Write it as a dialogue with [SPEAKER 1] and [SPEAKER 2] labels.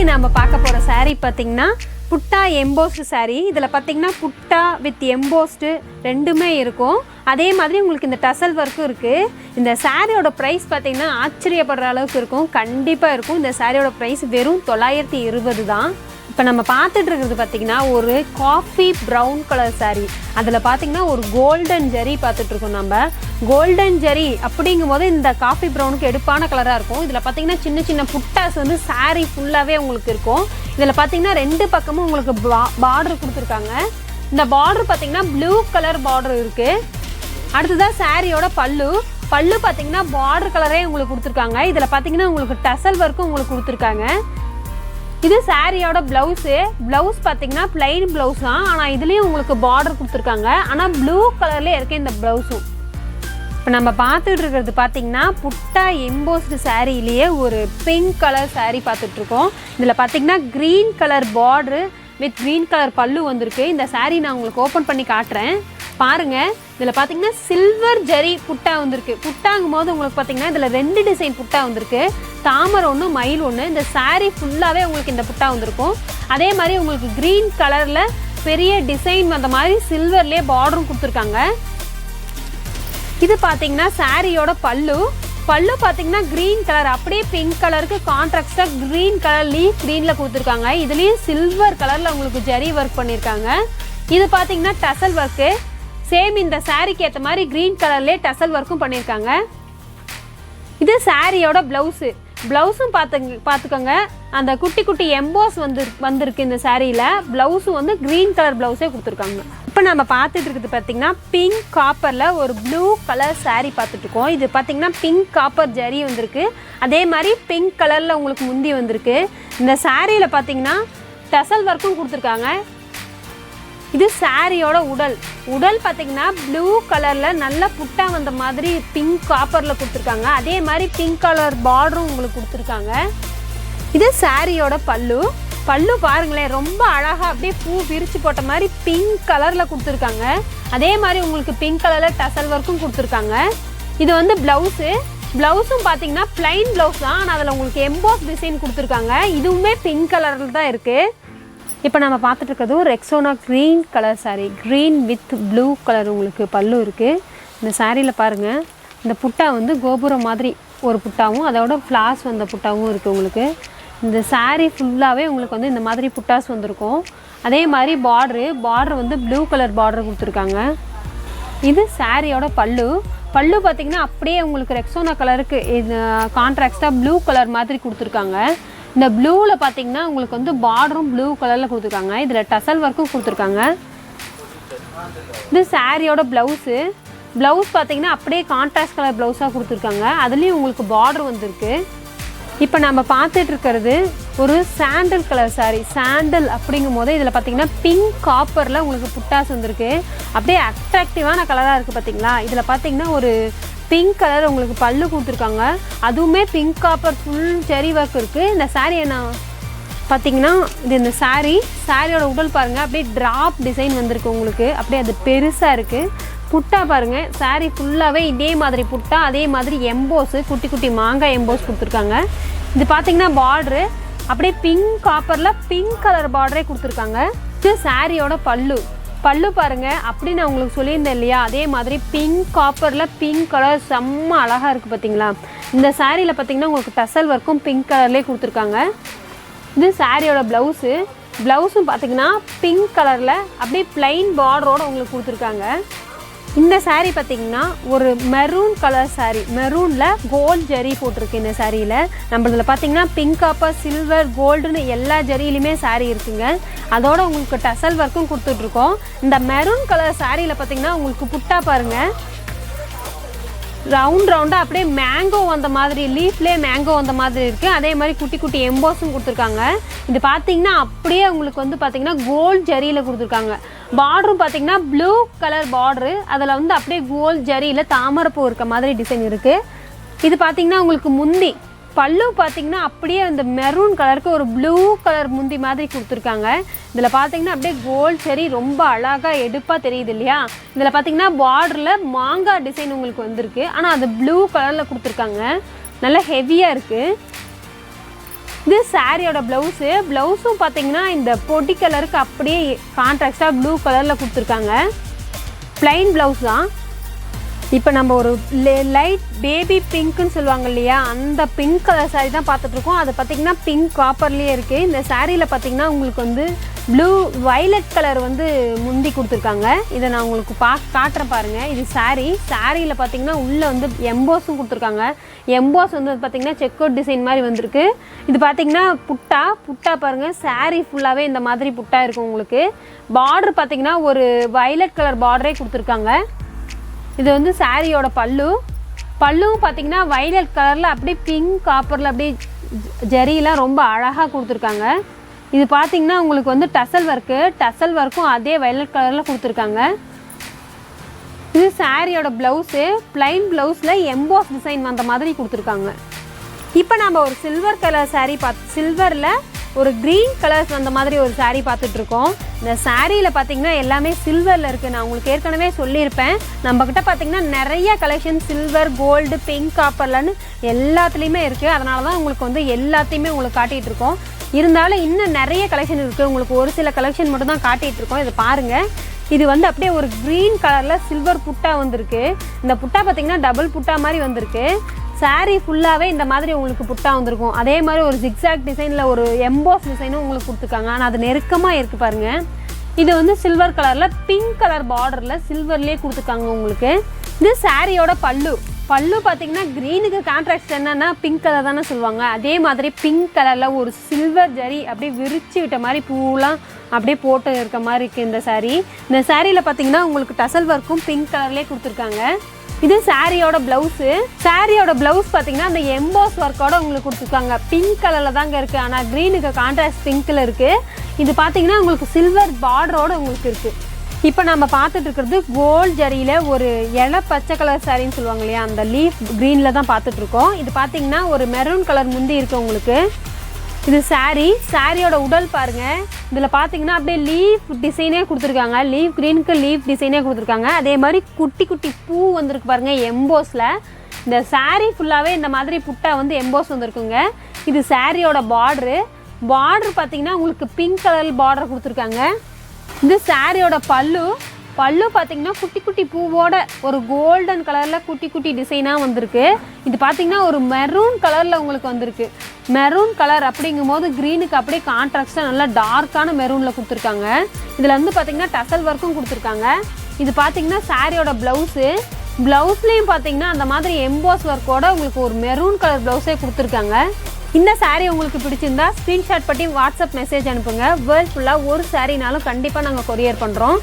[SPEAKER 1] இன்னைக்கு நம்ம பார்க்க போகிற saree பார்த்திங்கன்னா புட்டா எம்போஸ்டு saree. இதில் பார்த்திங்கன்னா புட்டா வித் எம்போஸ்டு ரெண்டுமே இருக்கும். அதே மாதிரி உங்களுக்கு இந்த டசல் ஒர்க்கும் இருக்குது. இந்த சாரியோட ப்ரைஸ் பார்த்திங்கன்னா ஆச்சரியப்படுற அளவுக்கு இருக்கும், கண்டிப்பாக இருக்கும். இந்த சாரியோட ப்ரைஸ் வெறும் 920 தான். இப்போ நம்ம பார்த்துட்டு இருக்கிறது பார்த்திங்கன்னா ஒரு காஃபி ப்ரௌன் கலர் சாரீ. அதில் பார்த்திங்கன்னா ஒரு கோல்டன் ஜரி பார்த்துட்ருக்கோம். நம்ம கோல்டன் ஜரி அப்படிங்கும் போது இந்த காஃபி ப்ரௌனுக்கு எடுப்பான கலராக இருக்கும். இதில் பார்த்திங்கன்னா சின்ன சின்ன புட்டாஸ் வந்து சாரீ ஃபுல்லாகவே உங்களுக்கு இருக்கும். இதில் பார்த்திங்கன்னா ரெண்டு பக்கமும் உங்களுக்கு பார்டர் கொடுத்துருக்காங்க. இந்த பார்டர் பார்த்திங்கன்னா ப்ளூ கலர் பார்டர் இருக்குது. அடுத்ததாக சாரியோட பல்லு பார்த்திங்கன்னா பார்டர் கலரே உங்களுக்கு கொடுத்துருக்காங்க. இதில் பார்த்திங்கன்னா உங்களுக்கு டசல் ஒர்க்கும் உங்களுக்கு கொடுத்துருக்காங்க. இது சாரியோட ப்ளவுஸ் பார்த்திங்கன்னா பிளைன் ப்ளவுஸ் தான், ஆனால் இதுலேயும் உங்களுக்கு பார்டர் கொடுத்துருக்காங்க. ஆனால் ப்ளூ கலர்லேயே இருக்குது இந்த ப்ளவுஸும். இப்போ நம்ம பார்த்துட்டு இருக்கிறது பார்த்திங்கன்னா புட்டா எம்போஸ்டு சாரியிலேயே ஒரு பிங்க் கலர் சாரீ பார்த்துட்ருக்கோம். இதில் பார்த்திங்கன்னா green colour border with green colour பல்லு வந்திருக்கு. இந்த சாரீ நான் உங்களுக்கு ஓப்பன் பண்ணி காட்டுறேன் பாருங்கள். இதில் பார்த்திங்கன்னா சில்வர் ஜரி புட்டா வந்திருக்கு. புட்டாங்கும் போது உங்களுக்கு பார்த்திங்கன்னா இதில் 2 டிசைன் புட்டா வந்திருக்கு, தாமரை ஒன்று மயில் ஒன்று. இந்த சாரீ ஃபுல்லாகவே உங்களுக்கு இந்த புட்டா வந்திருக்கும். அதே மாதிரி உங்களுக்கு க்ரீன் கலரில் பெரிய டிசைன் வந்த மாதிரி சில்வர்லேயே பார்டரும் கொடுத்துருக்காங்க. இது பார்த்திங்கன்னா சாரியோட பல்லு பார்த்திங்கன்னா க்ரீன் கலர் அப்படியே பிங்க் கலருக்கு கான்ட்ராக்டாக க்ரீன் கலர் லீஃப் க்ரீனில் கொடுத்துருக்காங்க. இதுலேயும் சில்வர் கலரில் உங்களுக்கு ஜரி ஒர்க் பண்ணியிருக்காங்க. இது பார்த்திங்கன்னா டசல் ஒர்க்கு சேம் இந்த சாரிக்கு ஏற்ற மாதிரி க்ரீன் கலர்லேயே டசல் ஒர்க்கும் பண்ணியிருக்காங்க. இது சாரியோட ப்ளவுஸும் பார்த்துக்கோங்க. அந்த குட்டி குட்டி எம்போஸ் வந்திருக்கு இந்த சாரியில். ப்ளவுஸும் வந்து க்ரீன் கலர் ப்ளவுஸே கொடுத்துருக்காங்க. இப்போ நம்ம பார்த்துட்டு இருக்குது பார்த்திங்கன்னா பிங்க் காப்பரில் ஒரு ப்ளூ கலர் சாரீ பார்த்துட்ருக்கோம். இது பார்த்திங்கன்னா பிங்க் காப்பர் ஜரி வந்திருக்கு. அதே மாதிரி பிங்க் கலரில் உங்களுக்கு முந்தி வந்திருக்கு. இந்த சாரியில் பார்த்திங்கன்னா டசல் ஒர்க்கும் கொடுத்துருக்காங்க. இது சாரியோட உடல் பார்த்திங்கன்னா ப்ளூ கலரில் நல்ல புட்டா வந்த மாதிரி பிங்க் காப்பரில் கொடுத்துருக்காங்க. அதே மாதிரி பிங்க் கலர் பார்டரும் உங்களுக்கு கொடுத்துருக்காங்க. இது சாரியோட பல்லு பாருங்களேன், ரொம்ப அழகாக அப்படியே பூ விரிச்சு போட்ட மாதிரி பிங்க் கலரில் கொடுத்துருக்காங்க. அதே மாதிரி உங்களுக்கு பிங்க் கலரில் டசல் ஒர்க்கும் கொடுத்துருக்காங்க. இது வந்து ப்ளவுஸும் பார்த்திங்கன்னா பிளைன் ப்ளவுஸ் தான், ஆனால் அதில் உங்களுக்கு எம்போஸ் டிசைன் கொடுத்துருக்காங்க. இதுவுமே பிங்க் கலரில் தான் இருக்குது. இப்போ நம்ம பார்த்துட்டு இருக்கிறது ஒரு Rexona green colour sari. Green with blue colour உங்களுக்கு பல்லு இருக்குது. இந்த சாரியில் பாருங்கள், இந்த புட்டா வந்து கோபுரம் மாதிரி ஒரு புட்டாவும் அதோட ஃப்ளாஸ் வந்த புட்டாவும் இருக்குது உங்களுக்கு. இந்த சாரீ ஃபுல்லாகவே உங்களுக்கு வந்து இந்த மாதிரி புட்டாஸ் வந்திருக்கும். அதே மாதிரி பார்டர் வந்து ப்ளூ கலர் பார்டர் கொடுத்துருக்காங்க. இது சாரியோட பல்லு பார்த்திங்கன்னா அப்படியே உங்களுக்கு ரெக்ஸோனா கலருக்கு இது கான்ட்ராக்டாக ப்ளூ கலர் மாதிரி கொடுத்துருக்காங்க. இந்த ப்ளூவில் பார்த்திங்கன்னா உங்களுக்கு வந்து பார்டரும் ப்ளூ கலரில் கொடுத்துருக்காங்க. இதில் டசல் ஒர்க்கும் கொடுத்துருக்காங்க. இது சாரியோட ப்ளவுஸ் பார்த்திங்கன்னா அப்படியே கான்ட்ராஸ்ட் கலர் ப்ளவுஸாக கொடுத்துருக்காங்க. அதுலேயும் உங்களுக்கு பார்டர் வந்திருக்கு. இப்போ நம்ம பார்த்துட்டு இருக்கிறது ஒரு சாண்டல் கலர் சாரீ. சாண்டல் அப்படிங்கும் போது இதில் பார்த்திங்கன்னா பிங்க் காப்பரில் உங்களுக்கு புட்டாஸ் வந்திருக்கு. அப்படியே அட்ராக்டிவான கலராக இருக்குது பார்த்திங்களா. இதில் பார்த்திங்கன்னா ஒரு பிங்க் கலர் உங்களுக்கு பல்லு கொடுத்துருக்காங்க. அதுவுமே பிங்க் காப்பர் ஃபுல் ஜெரி ஒர்க் இருக்குது. இந்த சாரீ என்ன பார்த்திங்கன்னா இது இந்த சாரியோட உடல் பாருங்கள், அப்படியே ட்ராப் டிசைன் வந்திருக்கு உங்களுக்கு. அப்படியே அது பெருசாக இருக்குது. புட்டா பாருங்கள், சாரீ ஃபுல்லாகவே இதே மாதிரி புட்டா, அதே மாதிரி எம்போஸு குட்டி குட்டி மாங்காய் எம்போஸ் கொடுத்துருக்காங்க. இது பார்த்திங்கன்னா பார்ட்ரு அப்படியே பிங்க் காப்பரில் பிங்க் கலர் பார்டரே கொடுத்துருக்காங்க. இது சாரியோட பல்லு பாருங்கள், அப்படி நான் உங்களுக்கு சொல்லியிருந்தேன் இல்லையா, அதே மாதிரி பிங்க் காப்பரில் பிங்க் கலர் செம்ம அழகாக இருக்குது பார்த்திங்களா. இந்த சாரியில் பார்த்திங்கன்னா உங்களுக்கு டசல் ஒர்க்கும் பிங்க் கலர்லேயே கொடுத்துருக்காங்க. இது சாரியோட ப்ளவுஸும் பார்த்திங்கன்னா பிங்க் கலரில் அப்படியே பிளைன் பார்டரோடு உங்களுக்கு கொடுத்துருக்காங்க. இந்த சாரீ பார்த்திங்கன்னா ஒரு மெரூன் கலர் சாரீ, மெரூனில் கோல்டு ஜரி போட்டிருக்கு. இந்த சாரியில் நம்மளதில் பார்த்திங்கன்னா பிங்க் காப்பர் சில்வர் கோல்டுன்னு எல்லா ஜரியிலுமே சாரீ இருக்குங்க. அதோட உங்களுக்கு டசல் ஒர்க்கும் கொடுத்துட்ருக்கோம். இந்த மெரூன் கலர் சாரியில் பார்த்திங்கன்னா உங்களுக்கு புட்டா பாருங்கள், ரவுண்டாக அப்படியே மேங்கோ வந்த மாதிரி, லீஃப்லேயே மேங்கோ வந்த மாதிரி இருக்குது. அதே மாதிரி குட்டி குட்டி எம்போஸும் கொடுத்துருக்காங்க. இது பார்த்திங்கன்னா அப்படியே உங்களுக்கு வந்து பார்த்திங்கன்னா கோல்டு ஜரியில் கொடுத்துருக்காங்க. பார்டரும் பார்த்திங்கன்னா ப்ளூ கலர் பார்டரு, அதில் வந்து அப்படியே கோல்டு ஜரியில் தாமரைப்பூ இருக்க மாதிரி டிசைன் இருக்குது. இது பார்த்திங்கன்னா உங்களுக்கு முந்தி பல்லு பார்த்திங்கன்னா அப்படியே அந்த மெரூன் கலருக்கு ஒரு ப்ளூ கலர் முந்தி மாதிரி கொடுத்துருக்காங்க. இதில் பார்த்திங்கன்னா அப்படியே கோல்ட் சரி ரொம்ப அழகாக எடுப்பாக தெரியுது இல்லையா. இதில் பார்த்திங்கன்னா பார்டரில் மாங்காய் டிசைன் உங்களுக்கு வந்திருக்கு, ஆனால் அது ப்ளூ கலரில் கொடுத்துருக்காங்க. நல்லா ஹெவியாக இருக்குது. இது சாரியோட ப்ளவுஸும் பார்த்தீங்கன்னா இந்த பொடி கலருக்கு அப்படியே கான்ட்ராஸ்டாக ப்ளூ கலரில் கொடுத்துருக்காங்க. ப்ளைன் ப்ளவுஸ் தான். இப்போ நம்ம ஒரு லைட் பேபி பிங்க்குன்னு சொல்லுவாங்க இல்லையா, அந்த பிங்க் கலர் சாரீ தான் பார்த்துட்ருக்கோம். அது பார்த்திங்கன்னா பிங்க் காப்பர்லேயே இருக்குது. இந்த சாரியில் பார்த்திங்கன்னா உங்களுக்கு வந்து ப்ளூ வைலட் கலர் வந்து முந்தி கொடுத்துருக்காங்க. இதை நான் உங்களுக்கு காட்டுறேன் பாருங்கள். இது சாரியில் பார்த்திங்கன்னா உள்ளே வந்து எம்போஸும் கொடுத்துருக்காங்க. எம்போஸ் வந்து பார்த்திங்கன்னா செக்கோட் டிசைன் மாதிரி வந்திருக்கு. இது பார்த்திங்கன்னா புட்டா பாருங்கள். சாரீ ஃபுல்லாகவே இந்த மாதிரி புட்டா இருக்கும் உங்களுக்கு. பார்டர் பார்த்திங்கன்னா ஒரு வைலட் கலர் பார்டரே கொடுத்துருக்காங்க. இது வந்து சாரியோட பல்லுவும் பார்த்திங்கன்னா வைலட் கலரில் அப்படியே பிங்க் காப்பரில் அப்படியே ஜரிலாம் ரொம்ப அழகாக கொடுத்துருக்காங்க. இது பார்த்திங்கன்னா உங்களுக்கு வந்து டசல் ஒர்க்கும் அதே வைலட் கலரில் கொடுத்துருக்காங்க. இது சாரியோட ப்ளைன் ப்ளவுஸில் எம்போஸ் டிசைன் வந்த மாதிரி கொடுத்துருக்காங்க. இப்போ நம்ம ஒரு சில்வர் கலர் சாரீ சில்வரில் ஒரு க்ரீன் கலர்ஸ் அந்த மாதிரி ஒரு சாரீ பார்த்துட்ருக்கோம். இந்த சாரியில் பார்த்திங்கன்னா எல்லாமே சில்வரில் இருக்குது. நான் உங்களுக்கு ஏற்கனவே சொல்லியிருப்பேன், நம்மக்கிட்ட பார்த்திங்கன்னா நிறைய கலெக்ஷன் சில்வர், கோல்டு, பிங்க், காப்பர்லன்னு எல்லாத்துலேயுமே இருக்குது. அதனால தான் உங்களுக்கு வந்து எல்லாத்தையுமே உங்களுக்கு காட்டிகிட்டு இருக்கோம். இருந்தாலும் இன்னும் நிறைய கலெக்ஷன் இருக்குது. உங்களுக்கு ஒரு சில கலெக்ஷன் மட்டும் தான் காட்டிகிட்டு இருக்கோம். இதை பாருங்கள். இது வந்து அப்படியே ஒரு க்ரீன் கலரில் சில்வர் புட்டா வந்திருக்கு. இந்த புட்டா பார்த்திங்கன்னா டபுள் புட்டா மாதிரி வந்திருக்கு. சாரீ ஃபுல்லாகவே இந்த மாதிரி உங்களுக்கு புட்டா வந்திருக்கும். அதே மாதிரி ஒரு ஜிக்ஸாக் டிசைனில் ஒரு எம்போஸ் டிசைனும் உங்களுக்கு கொடுத்துருக்காங்க. ஆனால் அது நெருக்கமாக இருக்குது பாருங்கள். இது வந்து சில்வர் கலரில் பிங்க் கலர் பார்டரில் சில்வர்லேயே கொடுத்துருக்காங்க உங்களுக்கு. இது சாரியோட பல்லு பார்த்திங்கன்னா க்ரீனுக்கு கான்ட்ராஸ்ட் என்னென்னா பிங்க் கலர் தானே சொல்லுவாங்க. அதே மாதிரி பிங்க் கலரில் ஒரு சில்வர் ஜரி அப்படியே விரிச்சு விட்ட மாதிரி பூலாம் அப்படியே போட்டு இருக்க மாதிரி இருக்குது இந்த சாரீ. இந்த சாரியில் பார்த்திங்கன்னா உங்களுக்கு டசல் ஒர்க்கும் பிங்க் கலர்லேயே கொடுத்துருக்காங்க. இது சாரியோட ப்ளவுஸ் பார்த்தீங்கன்னா அந்த எம்போஸ் ஒர்க்கோட உங்களுக்கு கொடுத்துருக்காங்க. பிங்க் கலரில் தாங்க இருக்குது. ஆனால் க்ரீனுக்கு கான்ட்ராஸ்ட் பிங்க்கில் இருக்குது. இது பார்த்தீங்கன்னா உங்களுக்கு சில்வர் பார்டரோடு உங்களுக்கு இருக்குது. இப்போ நம்ம பார்த்துட்டு இருக்கிறது கோல்ட் ஜரியில் ஒரு இலை பச்சை கலர் சாரின்னு சொல்லுவாங்க இல்லையா, அந்த லீஃப் க்ரீனில் தான் பார்த்துட்ருக்கோம். இது பார்த்தீங்கன்னா ஒரு மெரூன் கலர் முந்தி இருக்குது உங்களுக்கு. இது சாரியோட உடல் பாருங்கள். இதில் பார்த்தீங்கன்னா அப்படியே லீஃப் டிசைனே கொடுத்துருக்காங்க. லீஃப் க்ரீனுக்கு லீஃப் டிசைனே கொடுத்துருக்காங்க. அதே மாதிரி குட்டி குட்டி பூ வந்திருக்கு பாருங்கள் எம்போஸில். இந்த சாரீ ஃபுல்லாகவே இந்த மாதிரி புட்டா வந்து எம்போஸ் வந்திருக்குங்க. இது சாரியோட பார்டரு பார்த்தீங்கன்னா உங்களுக்கு பிங்க் கலர் பார்டர் கொடுத்துருக்காங்க. இது சாரியோட பல்லு பார்த்தீங்கன்னா குட்டி குட்டி பூவோட ஒரு கோல்டன் கலரில் குட்டி குட்டி டிசைனாக வந்திருக்கு. இது பார்த்தீங்கன்னா ஒரு மெரூன் கலரில் உங்களுக்கு வந்திருக்கு. மெரூன் கலர் அப்படிங்கும் போது க்ரீனுக்கு அப்படியே கான்ட்ராஸ்டாக நல்லா டார்க்கான மெரூனில் கொடுத்துருக்காங்க. இதில் வந்து பார்த்திங்கன்னா டசல் ஒர்க்கும் கொடுத்துருக்காங்க. இது பார்த்திங்கன்னா சாரியோட ப்ளவுஸ்லேயும் பார்த்திங்கன்னா அந்த மாதிரி எம்போஸ் ஒர்க்கோட உங்களுக்கு ஒரு மெரூன் கலர் ப்ளவுஸே கொடுத்துருக்காங்க. இந்த சாரீ உங்களுக்கு பிடிச்சிருந்தா ஸ்க்ரீன்ஷாட் பண்ணி வாட்ஸ்அப் மெசேஜ் அனுப்புங்க. வேர்ல்ட் ஃபுல்லாக ஒரு சாரீனாலும் கண்டிப்பாக நாங்கள் கொரியர் பண்ணுறோம்.